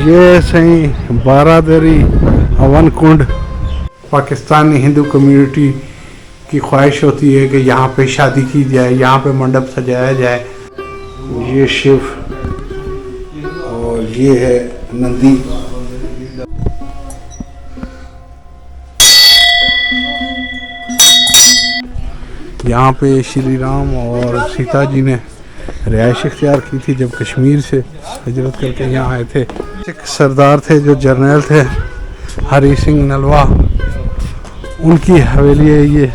ये सही बारादरी हवन कुंड। पाकिस्तानी हिंदू कम्युनिटी की ख्वाहिश होती है कि यहाँ पे शादी की जाए, यहाँ पे मंडप सजाया जाए। ये शिव और ये है नंदी। यहाँ पे श्री राम और सीता जी ने रिहाइश इख्तियार की थी जब कश्मीर से हिजरत करके यहाँ आए थे। सिख सरदार थे जो जर्नल थे, हरी सिंह नलवा, उनकी हवेली है ये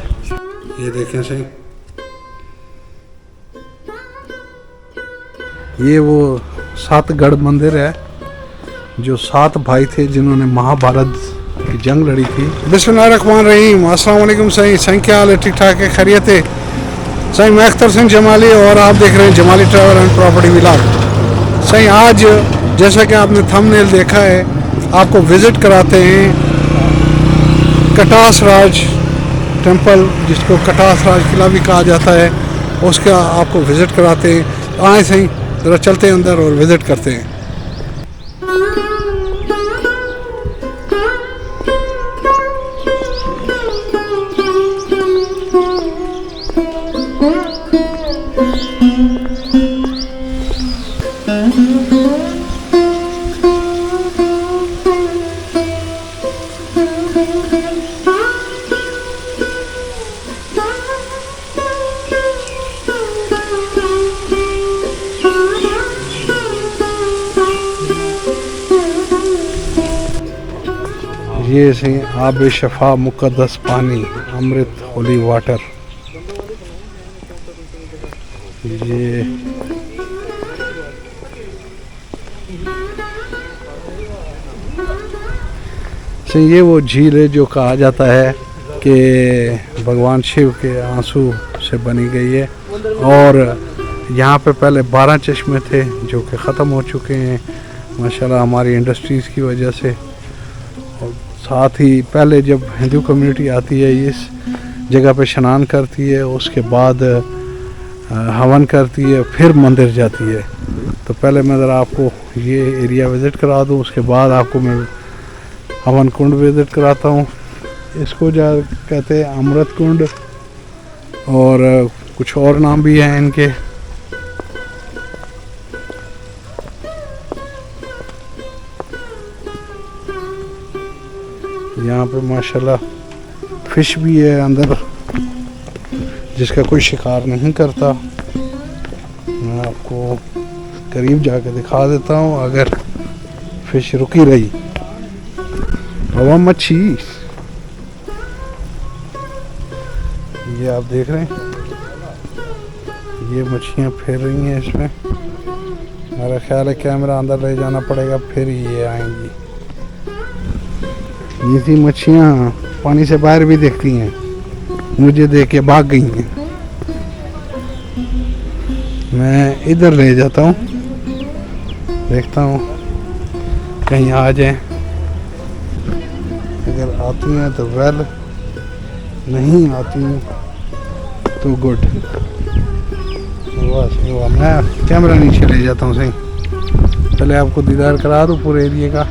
देखें सही। ये वो 7 गढ़ मंदिर है जो 7 भाई थे जिन्होंने महाभारत की जंग लड़ी थी। बिस्मिल्लाहिर्रहमानिर्रहीम। अस्सलाम वालेकुम सही। सही क्या हाल है? ठीक ठाक है, खैरियत है सही। मैं अख्तर सिंह जमाली और आप देख रहे हैं Jamali travel and property vlog. सही आज जैसा कि आपने थंबनेल देखा है, आपको विज़िट कराते हैं कटास राज टेम्पल, जिसको कटास राज किला भी कहा जाता है, उसका आपको विज़िट कराते हैं। आए सही, ज़रा चलते हैं अंदर और विज़िट करते हैं। ये सही आब शफा मुकद्दस पानी, अमृत होली वाटर। ये सही ये वो झील है जो कहा जाता है कि भगवान शिव के आंसू से बनी गई है। और यहाँ पे पहले 12 चश्मे थे जो कि ख़त्म हो चुके हैं माशाल्लाह हमारी इंडस्ट्रीज़ की वजह से। और साथ ही पहले जब हिंदू कम्युनिटी आती है इस जगह पे स्नान करती है, उसके बाद हवन करती है, फिर मंदिर जाती है। तो पहले मैं ज़रा आपको ये एरिया विज़िट करा दूँ, उसके बाद आपको मैं हवन कुंड विज़िट कराता हूँ। इसको जा कहते हैं अमृत कुंड, और कुछ और नाम भी हैं इनके। यहाँ पे माशाल्लाह फिश भी है अंदर जिसका कोई शिकार नहीं करता। मैं आपको करीब जाके दिखा देता हूँ अगर फिश रुकी रही। हवा मच्छी ये आप देख रहे हैं, ये मच्छियाँ फिर रही हैं इसमें। मेरा ख्याल है कैमरा अंदर ले जाना पड़ेगा फिर ये आएंगी। ये सी मच्छियाँ पानी से बाहर भी देखती हैं, मुझे देख के भाग गई हैं। मैं इधर ले जाता हूँ, देखता हूँ कहीं आ जाए। अगर आती हैं तो वेल, नहीं आती हैं तो गुड। बस मैं कैमरा नीचे ले जाता हूँ सही। पहले आपको दीदार करा दूँ पूरे एरिया का।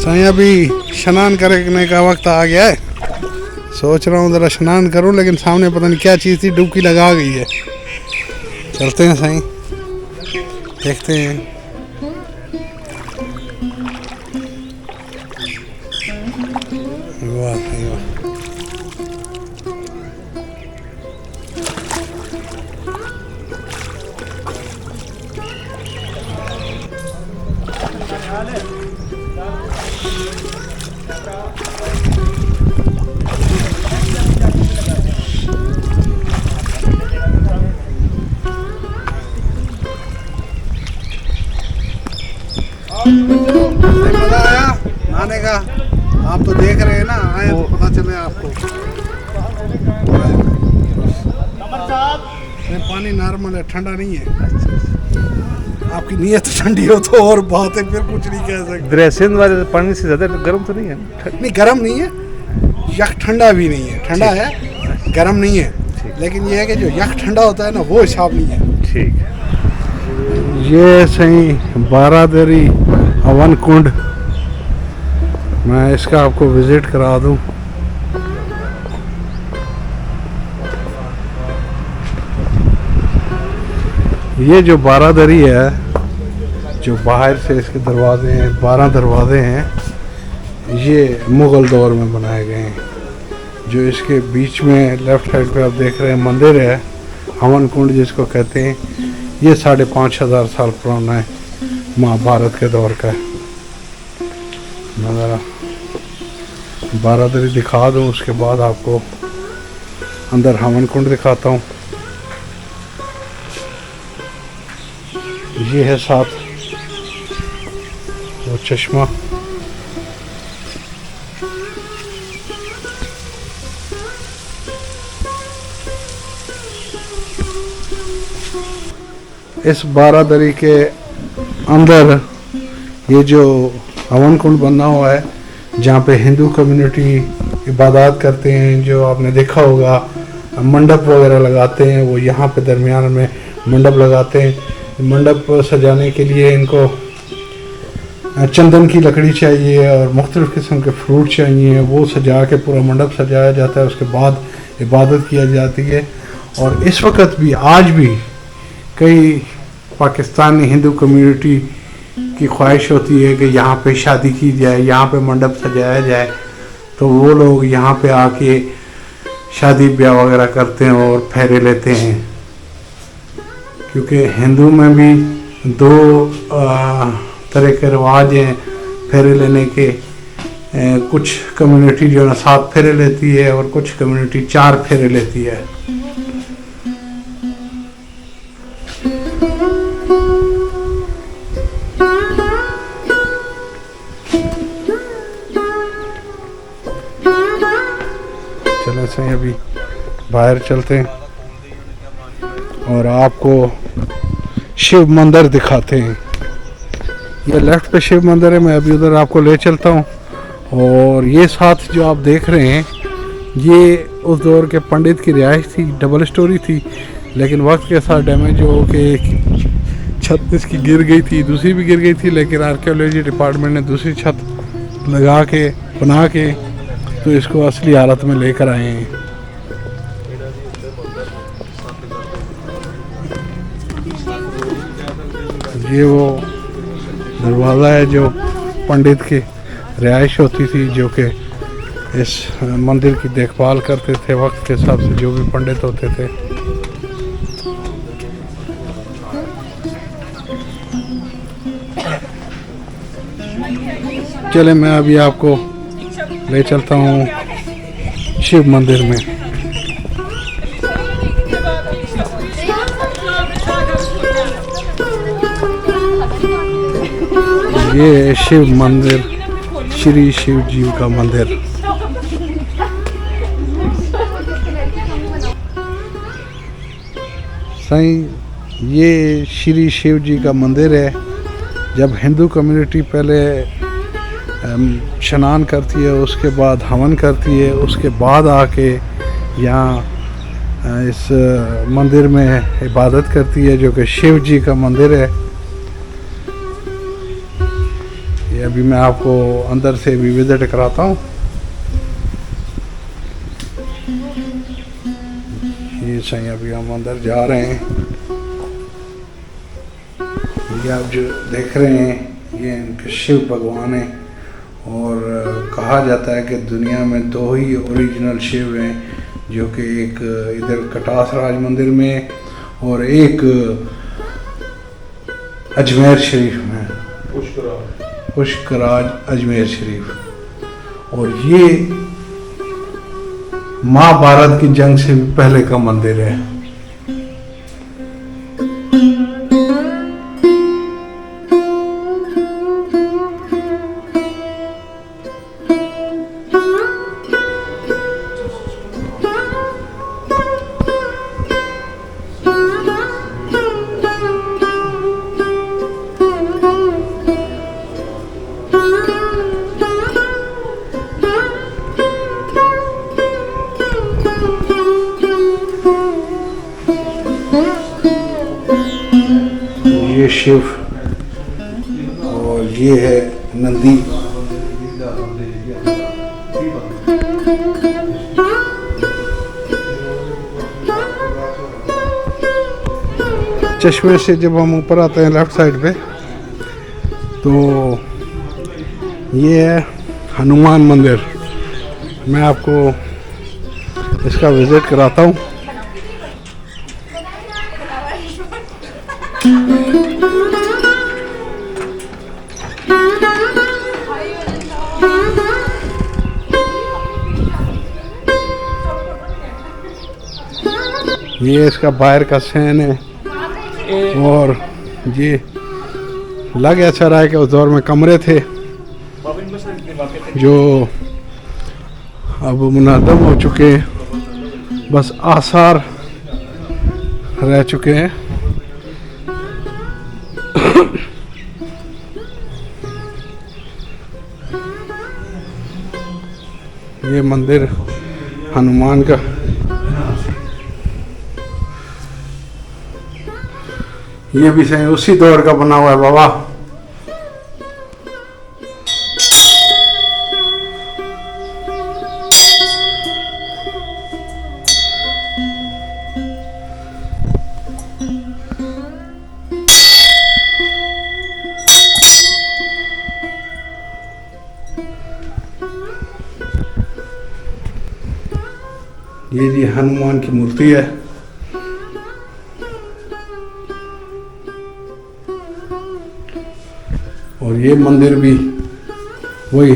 साईं अभी स्नान करने का वक्त आ गया है। सोच रहा हूँ ज़रा स्नान करूँ, लेकिन सामने पता नहीं क्या चीज़ थी, डुबकी लगा गई है। चलते हैं साईं, देखते हैं। वाह साईं वाह। मजा आया नहाने का? आप तो देख रहे हैं ना, आए तो पता चले आपको। पानी नॉर्मल है, ठंडा नहीं है। आपकी नीयत ठंडी हो तो और बात है, फिर कुछ नहीं कह सकते। ड्रेसिंग वाले पानी से ज़्यादा गर्म तो नहीं है? नहीं गर्म नहीं है, यख ठंडा भी नहीं है। ठंडा है, गर्म नहीं है, लेकिन ये है कि जो यख ठंडा होता है ना, वो हिसाब नहीं है। ठीक। ये सही बारादरी हवन कुंड, मैं इसका आपको विजिट करा दूं। ये जो बारादरी है, जो बाहर से इसके दरवाजे हैं, 12 दरवाजे हैं, ये मुग़ल दौर में बनाए गए हैं। जो इसके बीच में लेफ्ट साइड पे आप देख रहे हैं मंदिर है, हवन कुंड जिसको कहते हैं, ये 5,500 साल पुराना है, महाभारत के दौर का है। मैं ज़रा बारादरी दिखा दूँ, उसके बाद आपको अंदर हवन कुंड दिखाता हूँ। ये है साथ वो चश्मा। इस बारादरी के अंदर ये जो हवन कुंड बना हुआ है, जहाँ पे हिंदू कम्युनिटी इबादत करते हैं, जो आपने देखा होगा मंडप वगैरह लगाते हैं, वो यहाँ पे दरमियान में मंडप लगाते हैं। मंडप सजाने के लिए इनको चंदन की लकड़ी चाहिए और मुख्तलिफ़ किस्म के फ्रूट चाहिए, वो सजा के पूरा मंडप सजाया जाता है। उसके बाद इबादत किया जाती है। और इस वक्त भी, आज भी कई पाकिस्तानी हिंदू कम्युनिटी की ख्वाहिश होती है कि यहाँ पे शादी की जाए, यहाँ पे मंडप सजाया जाए, तो वो लोग यहाँ पे आके शादी ब्याह वगैरह करते हैं और फेरे लेते हैं। क्योंकि हिंदू में भी 2 तरह के रिवाज हैं फेरे लेने के। कुछ कम्युनिटी जो है 7 फेरे लेती है और कुछ कम्युनिटी 4 फेरे लेती है। चलो सही, अभी बाहर चलते हैं और आपको शिव मंदिर दिखाते हैं। ये लेफ्ट पे शिव मंदिर है, मैं अभी उधर आपको ले चलता हूँ। और ये साथ जो आप देख रहे हैं, ये उस दौर के पंडित की रिहाइश थी, डबल स्टोरी थी, लेकिन वक्त के साथ डैमेज हो के छत इसकी गिर गई थी, दूसरी भी गिर गई थी, लेकिन आर्कियोलॉजी डिपार्टमेंट ने दूसरी छत लगा के बना के तो इसको असली हालत में लेकर आए हैं। ये वो दरवाज़ा है जो पंडित की रिहाइश होती थी, जो कि इस मंदिर की देखभाल करते थे वक्त के हिसाब से, जो भी पंडित होते थे। चले, मैं अभी आपको ले चलता हूँ शिव मंदिर में। ये शिव मंदिर, श्री शिव जी का मंदिर। साईं, ये श्री शिव जी का मंदिर है। जब हिंदू कम्युनिटी पहले स्नान करती है, उसके बाद हवन करती है, उसके बाद आके यहाँ इस मंदिर में इबादत करती है, जो कि शिव जी का मंदिर है। ये ये अभी मैं आपको अंदर से भी विजिट कराता हूँ। ये सही अभी हम अंदर जा रहे हैं। ये आप जो देख रहे हैं ये इनके शिव भगवान हैं और कहा जाता है कि दुनिया में 2 ही ओरिजिनल शिव हैं, जो कि एक इधर कटास राज मंदिर में और एक अजमेर शरीफ में, पुष्कराज अजमेर शरीफ। और ये महाभारत की जंग से भी पहले का मंदिर है। ये शिव और ये है नंदी। चश्मे से जब हम ऊपर आते हैं लेफ्ट साइड पे तो ये है हनुमान मंदिर। मैं आपको इसका विजिट कराता हूँ। ये इसका बाहर का सैन है और ये लग ऐसा रहा है कि उस दौर में कमरे थे जो अब मुनादम हो चुके हैं, बस आसार रह चुके हैं। ये मंदिर हनुमान का ये भी सही उसी दौर का बना हुआ है बाबा। ये जी हनुमान की मूर्ति है। और ये मंदिर भी वही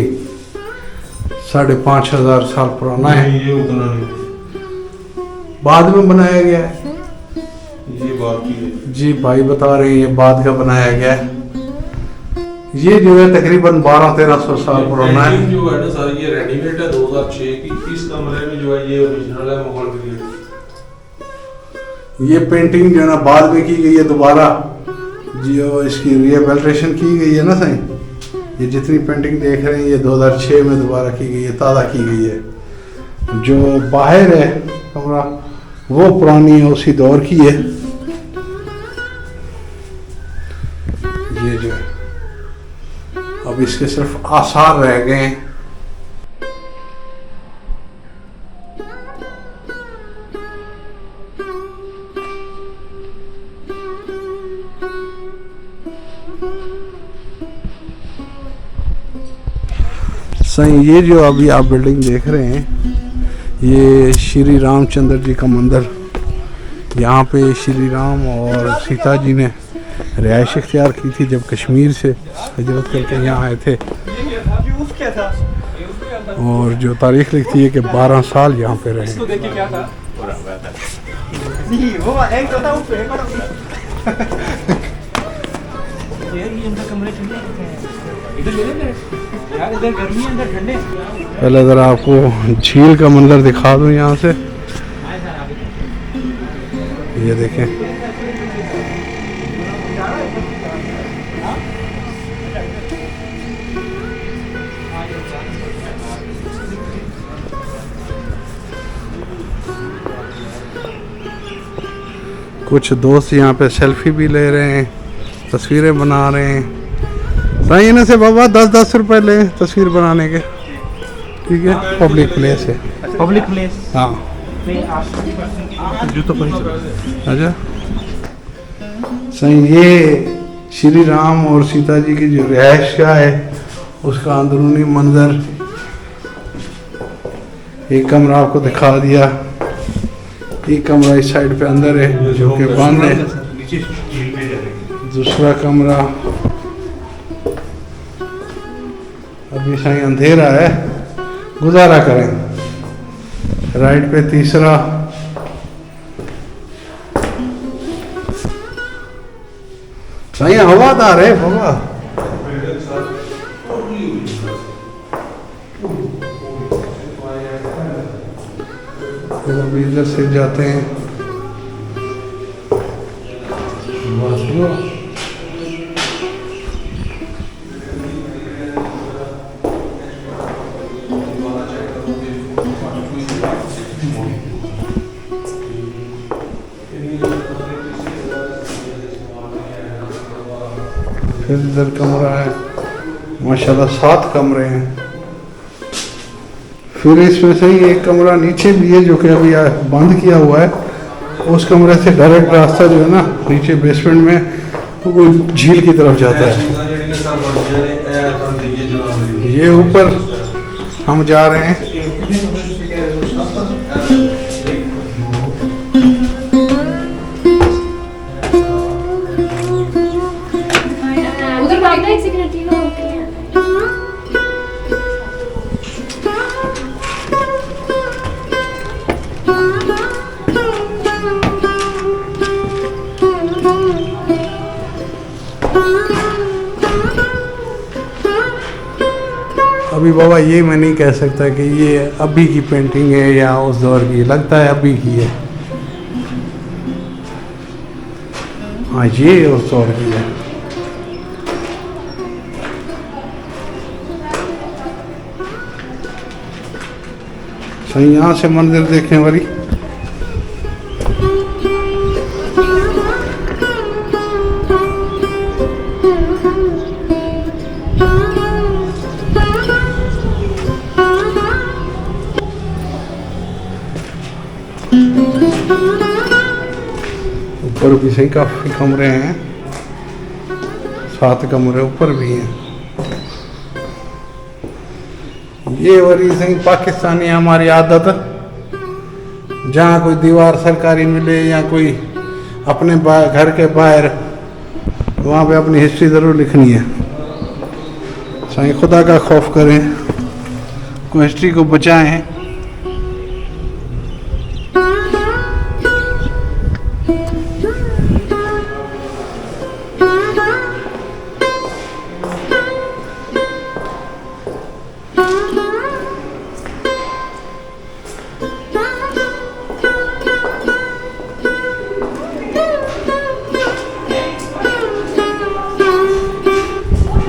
5,500 साल पुराना है। ये उतना नहीं, बाद में बनाया गया है। ये बात की है। जी भाई बता रहे हैं ये बाद का बनाया गया है। ये जो है तकरीबन 1200-1300 साल पुराना है। पेंटिंग जो है ना सर ये रेडीमेड है 2006 की। इस कमरे में जो है ये ओरिजिनल है मुगल पीरियड। ये पेंटिंग जो है ना बाद में की गई है दोबारा, जो इसकी रिहेबिलिटेशन की गई है ना सही। ये जितनी पेंटिंग देख रहे हैं ये 2006 में दोबारा की गई है, ताज़ा की गई है। जो बाहर है कमरा वो पुरानी है, उसी दौर की है। ये जो है अब इसके सिर्फ आसार रह गए हैं। सही ये जो अभी आप बिल्डिंग देख रहे हैं ये श्री रामचंद्र जी का मंदिर। यहाँ पे श्री राम और सीता जी ने रिहाइश इख्तियार की थी जब कश्मीर से हिजरत करके यहाँ आए थे। और जो तारीख लिखती है कि 12 साल यहाँ पे रहे। पहले अगर आपको झील का मंजर दिखा दूं यहाँ से, ये देखें। कुछ दोस्त यहाँ पे सेल्फी भी ले रहे हैं, तस्वीरें बना रहे हैं। सही इन्हें से बाबा 10-10 रुपए ले तस्वीर बनाने के, ठीक है। पब्लिक प्लेस है, पब्लिक प्लेस। हाँ। जूतों पर ही चलो। अच्छा सही, ये श्री राम और सीता जी की जो रिहाइश गाह है उसका अंदरूनी मंजर, एक कमरा आपको दिखा दिया। एक कमरा इस साइड पे अंदर है जो कि बंद है। दूसरा कमरा अभी सही अंधेरा है, गुजारा करें। राइट पे तीसरा, सही हवादार है बाबा। फिर अभी इधर से जाते हैं फिर इधर कमरा है, माशाल्लाह 7 कमरे हैं। फिर इसमें से ही एक कमरा नीचे भी है जो कि अभी बंद किया हुआ है। उस कमरे से डायरेक्ट रास्ता जो है ना नीचे बेसमेंट में वो झील की तरफ जाता है। ये ऊपर हम जा रहे हैं। उधर भागना, एक सेकंड तीनों होते हैं। अभी बाबा ये मैं नहीं कह सकता कि ये अभी की पेंटिंग है या उस दौर की, लगता है अभी की है। हाँ ये उस दौर की है। सही, यहाँ से मंदिर देखने वाली। ऊपर भी सही काफी कमरे हैं, 7 कमरे ऊपर भी हैं। ये वाली सही पाकिस्तानी हमारी आदत, जहाँ कोई दीवार सरकारी मिले या कोई अपने घर के बाहर, वहाँ पे अपनी हिस्ट्री ज़रूर लिखनी है। सही खुदा का खौफ करें, को हिस्ट्री को बचाएं।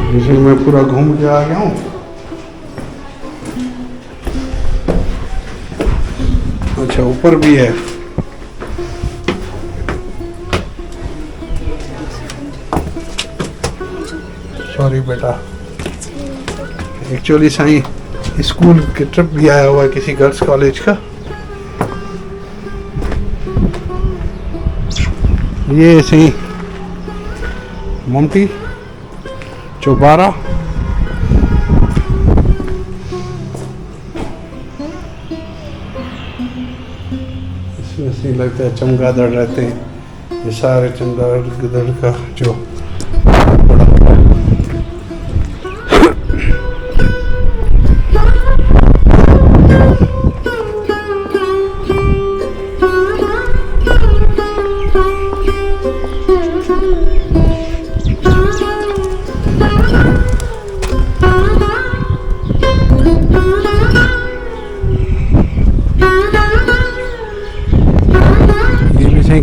जैसे मैं पूरा घूम के आ गया हूँ। अच्छा ऊपर भी है। सॉरी बेटा, एक्चुअली साईं स्कूल के ट्रिप भी आया हुआ है किसी गर्ल्स कॉलेज का। ये सही ममटी चौबारा, इसमें से लगता है चमगादड़ रहते हैं। ये सारे चमगादड़ का जो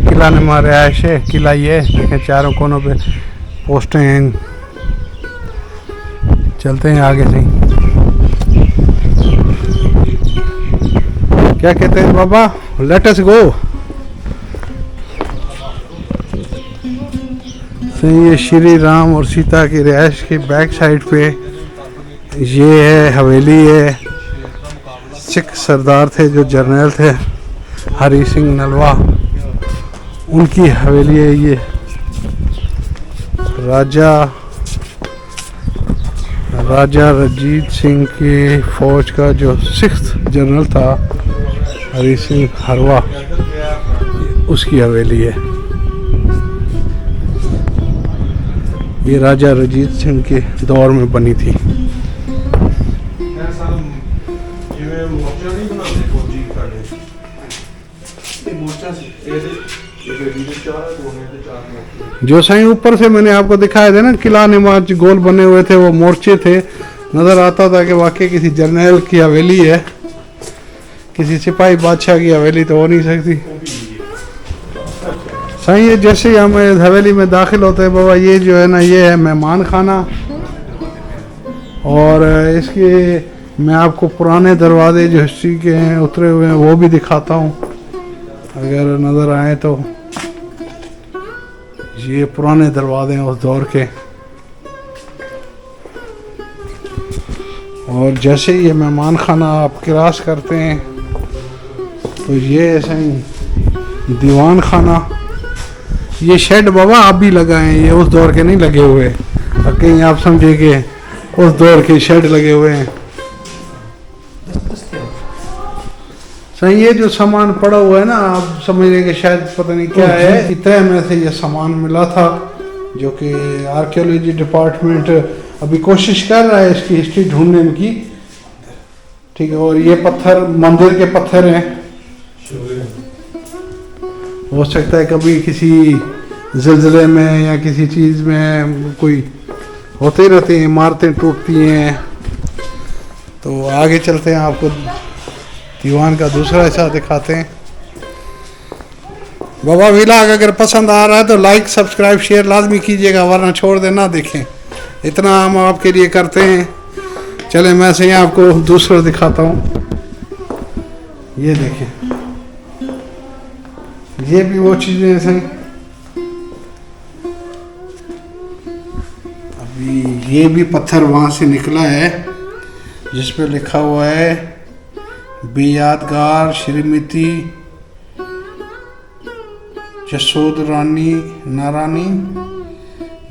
किला नुमा रिहाइश है। किला ये देखें, चारों कोनों पे पोस्टें हैं। चलते हैं आगे से। क्या कहते हैं बाबा, लेट अस गो। सही, ये श्री राम और सीता की रिहाइश के बैक साइड पे ये है हवेली है। सिख सरदार थे जो जर्नल थे, हरी सिंह नलवा, उनकी हवेली है ये। राजा रंजीत सिंह की फौज का जो 6th जनरल था हरी सिंह हरवा, उसकी हवेली है। ये राजा रंजीत सिंह के दौर में बनी थी। ਜਿਵੇਂ ਮੋਰਚਾ ਨਹੀਂ ਬਣਾਉਂਦੇ ਫੌਜੀ ਸਾਡੇ ਇਹ ਮੋਰਚਾ ਸੀ ਇਹ ਬੇੜੀ ਦੇ 4 ਕੋਨੇ ਤੇ 4 ਮੋਰਚੇ जो सही ऊपर से मैंने आपको दिखाया था ना, किला निमाज गोल बने हुए थे, वो मोर्चे थे। नज़र आता था कि वाकई किसी जर्नल की हवेली है, किसी सिपाही बादशाह की हवेली तो हो नहीं सकती। सही है, जैसे ही हम इस हवेली में दाखिल होते हैं बाबा, ये जो है ना, ये है मेहमान खाना। और इसके मैं आपको पुराने दरवाजे जो हिस्ट्री के हैं उतरे हुए हैं वो भी दिखाता हूँ, अगर नज़र आए तो। ये पुराने दरवाजे हैं उस दौर के। और जैसे ही ये मेहमान खाना आप क्रॉस करते हैं तो ये ऐसे ही दीवान खाना। ये शेड बाबा आप भी लगाए हैं, ये उस दौर के नहीं लगे हुए, और कहीं आप समझे कि उस दौर के शेड लगे हुए हैं। सही, ये जो सामान पड़ा हुआ है ना, आप समझ रहे कि शायद पता नहीं क्या है, इतने में से ये सामान मिला था, जो कि आर्कियोलॉजी डिपार्टमेंट अभी कोशिश कर रहा है इसकी हिस्ट्री ढूंढने की। ठीक है, और ये पत्थर मंदिर के पत्थर हैं। हो सकता है कभी किसी ज़िलज़ले में या किसी चीज़ में कोई होते रहते हैं, इमारतें टूटती हैं। तो आगे चलते हैं, आपको दीवान का दूसरा हिस्सा दिखाते हैं। बाबा व्लॉग अगर पसंद आ रहा है तो लाइक सब्सक्राइब शेयर लाजमी कीजिएगा, वरना छोड़ देना देखें, इतना हम आपके लिए करते हैं। चले मैं से आपको दूसरा दिखाता हूँ। ये देखें, ये भी वो चीज़ें हैं। अभी ये भी पत्थर वहाँ से निकला है जिस पे लिखा हुआ है बेयादगार श्रीमती जसोद रानी नारानी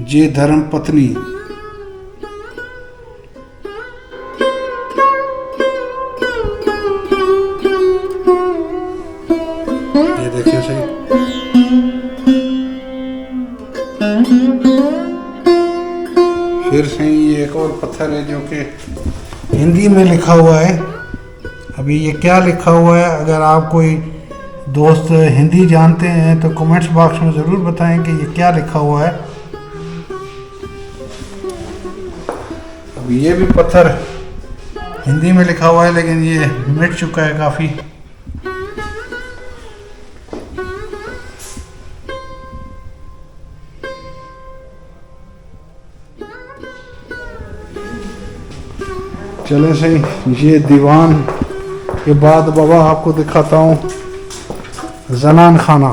जे धर्म पत्नी। ये देखिए सही, फिर सही ये एक और पत्थर है जो कि हिंदी में लिखा हुआ है। अभी ये क्या लिखा हुआ है, अगर आप कोई दोस्त हिंदी जानते हैं तो कमेंट्स बॉक्स में ज़रूर बताएं कि ये क्या लिखा हुआ है। अभी ये भी पत्थर हिंदी में लिखा हुआ है, लेकिन ये मिट चुका है काफ़ी। चले सही, ये दीवान के बाद बाबा आपको दिखाता हूँ जनान खाना,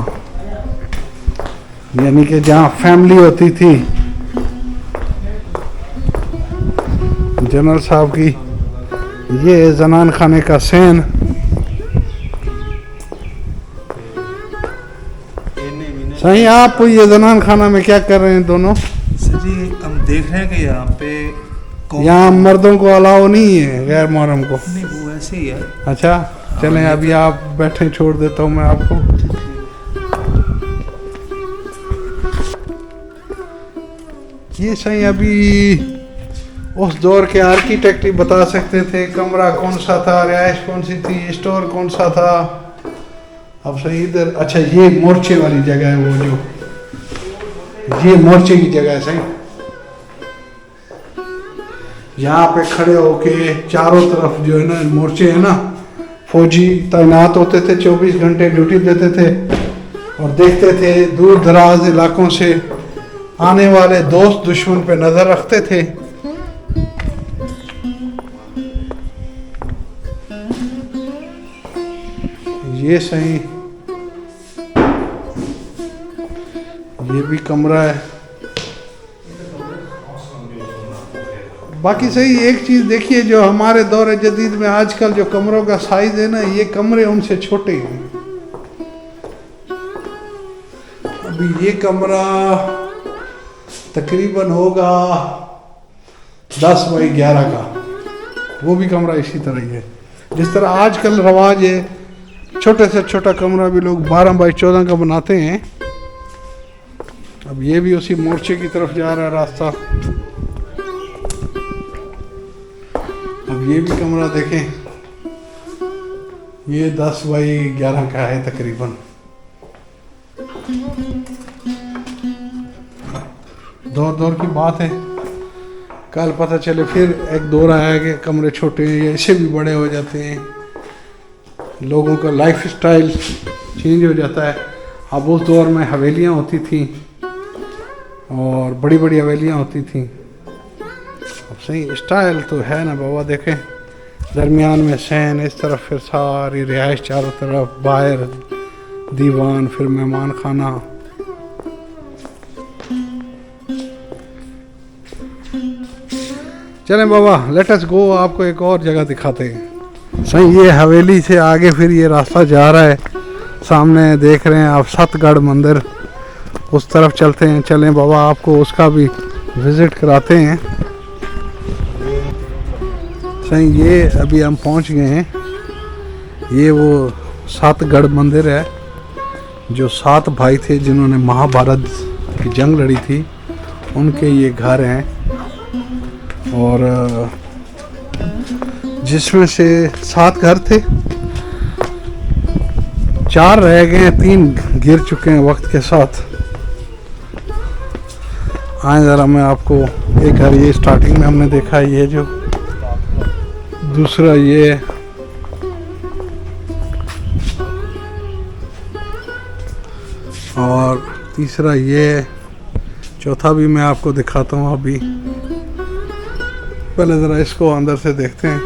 यानी कि जहाँ फैमिली होती थी जनरल साहब की। ये जनान खाने का सेन। सही, आप ये जनान खाना में क्या कर रहे हैं दोनों? सर जी हम देख रहे हैं कि यहाँ पे यहाँ मर्दों को अलाउ नहीं है, गैर मुहर्रम को। नहीं, वो ऐसे ही है। अच्छा चलें, अभी आप बैठे, छोड़ देता हूँ मैं आपको। ये सही, अभी उस दौर के आर्किटेक्ट ही बता सकते थे कमरा कौन सा था, रिहाइश कौन सी थी, स्टोर कौन सा था। अब सही इधर, अच्छा ये मोर्चे वाली जगह है, वो जो ये मोर्चे की जगह है। सही, यहाँ पे खड़े होके चारों तरफ जो है ना मोर्चे है ना, फौजी तैनात होते थे, 24 घंटे ड्यूटी देते थे और देखते थे, दूर दराज इलाकों से आने वाले दोस्त दुश्मन पे नजर रखते थे। ये सही, ये भी कमरा है। बाकी सही एक चीज़ देखिए, जो हमारे दौर जदीद में आजकल जो कमरों का साइज है ना, ये कमरे उनसे छोटे हैं। अभी ये कमरा तकरीबन होगा 10 बाई 11 का, वो भी कमरा इसी तरह ही है। जिस तरह आजकल रवाज है, छोटे से छोटा कमरा भी लोग 12 बाई 14 का बनाते हैं। अब ये भी उसी मोर्चे की तरफ जा रहा है रास्ता। अब ये भी कमरा देखें, ये 10 बाई 11 का है तकरीबन। दौर की बात है, कल पता चले फिर एक दौर आया कि कमरे छोटे हैं या इससे भी बड़े हो जाते हैं। लोगों का लाइफ स्टाइल चेंज हो जाता है। अब उस दौर में हवेलियाँ होती थी और बड़ी बड़ी हवेलियाँ होती थी। अब सही स्टाइल तो है ना बाबा, देखें दरमियान में सैन, इस तरफ फिर सारी रिहाइश चारों तरफ, बाहर दीवान, फिर मेहमान खाना। चलें बाबा, लेट अस गो, आपको एक और जगह दिखाते हैं। सही ये हवेली से आगे फिर ये रास्ता जा रहा है, सामने देख रहे हैं आप सतगढ़ मंदिर, उस तरफ चलते हैं। चलें बाबा, आपको उसका भी विज़िट कराते हैं। सही ये अभी हम पहुंच गए हैं, ये वो सतगढ़ मंदिर है जो 7 भाई थे जिन्होंने महाभारत की जंग लड़ी थी, उनके ये घर हैं। और जिसमें से 7 घर थे, 4 रह गए हैं, 3 गिर चुके हैं वक्त के साथ। आए ज़रा मैं आपको एक घर ये स्टार्टिंग में हमने देखा है, ये जो दूसरा ये, और तीसरा ये, चौथा भी मैं आपको दिखाता हूँ अभी। पहले ज़रा इसको अंदर से देखते हैं।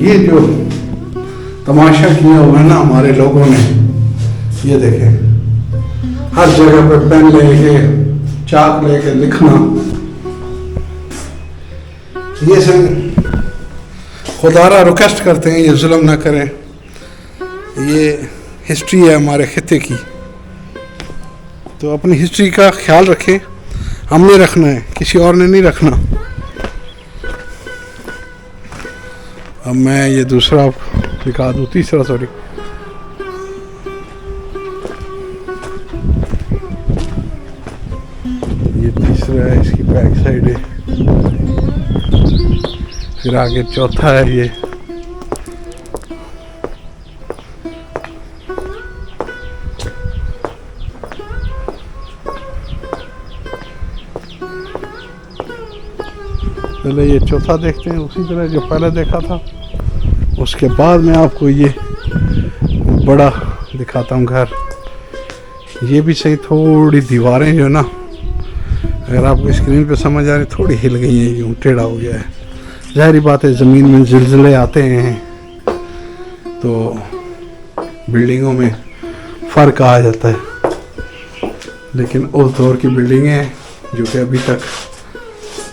ये जो तमाशा किया हुआ है ना हमारे लोगों ने, ये देखें, हर जगह पे पेन लेके, चाक लेके लिखना। ये सब खुदारा रिक्वेस्ट करते हैं ये जुल्म ना करें। ये हिस्ट्री है हमारे खिते की, तो अपनी हिस्ट्री का ख्याल रखें। हमने रखना है, किसी और ने नहीं रखना। अब मैं ये दूसरा दिखा दूँ, तीसरा सॉरी, ये तीसरा है, इसकी बैक साइड है। फिर आगे चौथा है ये। पहले ये चौथा देखते हैं, उसी तरह जो पहले देखा था। उसके बाद मैं आपको ये बड़ा दिखाता हूँ घर। ये भी सही, थोड़ी दीवारें जो ना, अगर आपको स्क्रीन पे समझ आ रही, थोड़ी हिल गई है, यूँ टेढ़ा हो गया है। ज़ाहिरी बात है, ज़मीन में ज़िलज़िले आते हैं तो बिल्डिंगों में फ़र्क आ जाता है। लेकिन उस दौर की बिल्डिंगें हैं जो कि अभी तक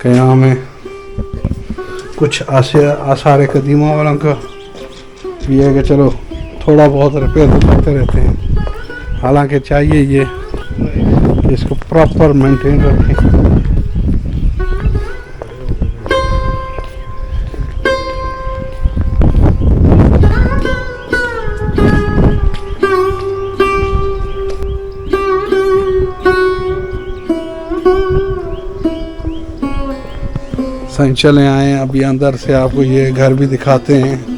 क़याम है। कुछ आसार कदीमा वालों का ये है कि चलो थोड़ा बहुत रिपेयर तो करते रहते हैं, हालांकि चाहिए ये कि इसको प्रॉपर मेंटेन रखें। सही, चले आए अभी अंदर से आपको ये घर भी दिखाते हैं।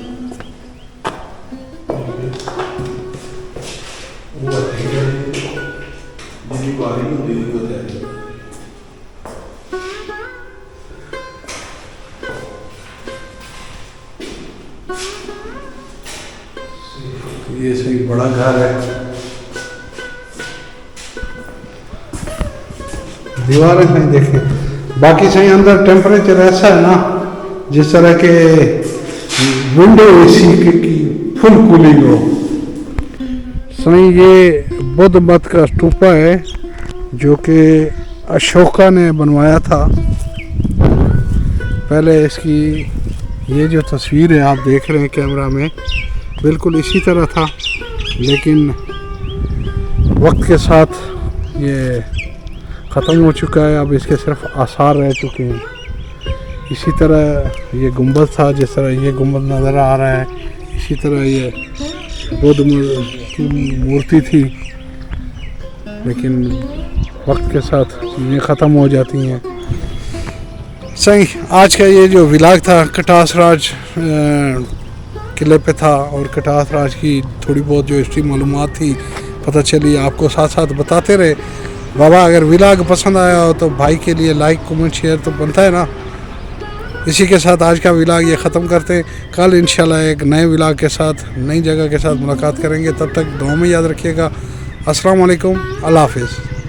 ये सही बड़ा घर है, दीवारें सही देखें। बाकी सही अंदर टेम्परेचर ऐसा है ना, जिस तरह के विंडो एसी की फुल कूलिंग हो। सही ये बुद्ध मत का स्तूपा है जो कि अशोका ने बनवाया था। पहले इसकी ये जो तस्वीर है आप देख रहे हैं कैमरा में, बिल्कुल इसी तरह था, लेकिन वक्त के साथ ये ख़त्म हो चुका है। अब इसके सिर्फ आसार रह चुके हैं। इसी तरह ये गुंबद था, जिस तरह ये गुंबद नज़र आ रहा है, इसी तरह ये बुद्ध की मूर्ति थी, लेकिन वक्त के साथ चीज़ें ख़त्म हो जाती हैं। सही, आज का ये जो व्लॉग था कटास राज किले पे था, और कटास राज की थोड़ी बहुत जो हिस्ट्री मालूमात थी पता चली, आपको साथ साथ बताते रहे। बाबा अगर व्लॉग पसंद आया हो तो भाई के लिए लाइक कमेंट शेयर तो बनता है ना। इसी के साथ आज का व्लॉग ये ख़त्म करते हैं। कल इंशाल्लाह एक नए व्लॉग के साथ नई जगह के साथ मुलाकात करेंगे। तब तक दुआ में याद रखिएगा। अस्सलाम वालेकुम, अल्लाह हाफिज़।